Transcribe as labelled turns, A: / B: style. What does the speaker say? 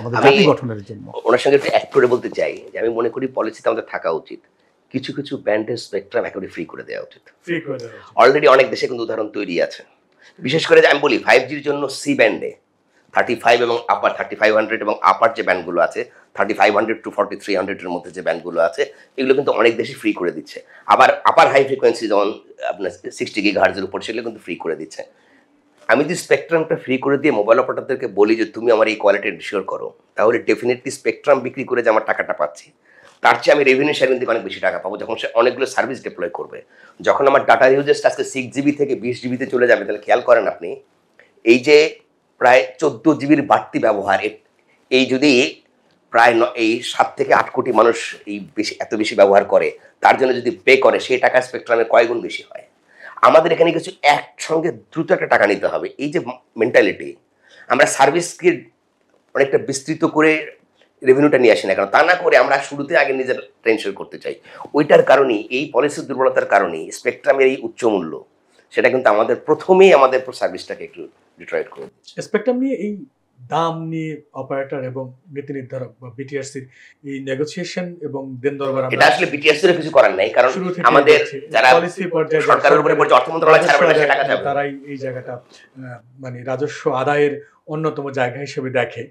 A: আমাদের
B: আমি
A: জাতি গঠনের জন্য।
B: ওনার সঙ্গে একটু অ্যাড করে বলতে চাই যে আমি মনে করি পলিসিতে আমাদের থাকা উচিত কিছু কিছু ব্যান্ডের স্পেকট্রাম একেবারে ফ্রি করে দেওয়া উচিত।
C: ফ্রি করে দেওয়া উচিত।
B: অলরেডি অনেক দেশে কিন্তু উদাহরণ তৈরি আছে। বিশেষ করে যে আমি বলি 5Gর জন্য সি ব্যান্ডে 35 এবং আপার 3500 এবং আপার যে ব্যান্ডগুলো আছে 3500 টু 4300 এর মধ্যে যে ব্যান্ডগুলো আছে এগুলো কিন্তু অনেক দেশই ফ্রি করে দিচ্ছে। আবার আপার হাই ফ্রিকোয়েন্সি যেমন আপনার 60 গিগাহার্টজের উপর সেগুলো কিন্তু ফ্রি করে দিচ্ছে। আমি যদি স্পেকট্রামটা ফ্রি করে দিয়ে মোবাইল অপারেটরদেরকে বলি যে তুমি আমার এই কোয়ালিটি এনশিওর করো, তাহলে ডেফিনেটলি স্পেকট্রাম বিক্রি করে যে আমার টাকাটা পাচ্ছি তার চেয়ে আমি রেভিনিউ শেয়ারিং থেকে অনেক বেশি টাকা পাবো যখন সে অনেকগুলো সার্ভিস ডিপ্লয় করবে। যখন আমার ডাটা ইউজেসটা আজকে 6GB থেকে 20GB চলে যাবে, তাহলে খেয়াল করেন আপনি এই যে প্রায় 14GBর বাড়তি ব্যবহার, এই যদি প্রায় এই 7 থেকে 8 কোটি মানুষ এই বেশি এত বেশি ব্যবহার করে, তার জন্য যদি পে করে সেই টাকা স্পেকট্রামে কয় গুণ বেশি হয়। আমাদের এখানে কিছু একসঙ্গে দ্রুত একটা টাকা নিতে হবে, এই যে মেন্টালিটি, আমরা সার্ভিসকে অনেকটা বিস্তৃত করে রেভিনিউটা নিয়ে আসি না কেন, তা না করে আমরা শুরুতে আগে নিজের টেনশন করতে চাই। ওইটার কারণেই, এই পলিসির দুর্বলতার কারণেই স্পেকট্রামের এই উচ্চ মূল্য সেটা কিন্তু আমাদের প্রথমেই আমাদের সার্ভিসটাকে একটু ডিট্রয়েট করে।
C: স্পেকট্রাম নিয়ে এই দাম নিয়ে অপারেটর এবং নীতি নির্ধারক বা বিটিআরসির এই নেগোসিয়েশন এবং দেন দরবার
B: এটা আসলে বিটিআরসির কিছু করার নাই, কারণ আমাদের যারা
C: পলিসি পর্যায়ে
B: সরকারের উপরে টাকা যাবে,
C: তারাই এই জায়গাটা মানে রাজস্ব আদায়ের অন্যতম জায়গা হিসেবে দেখে।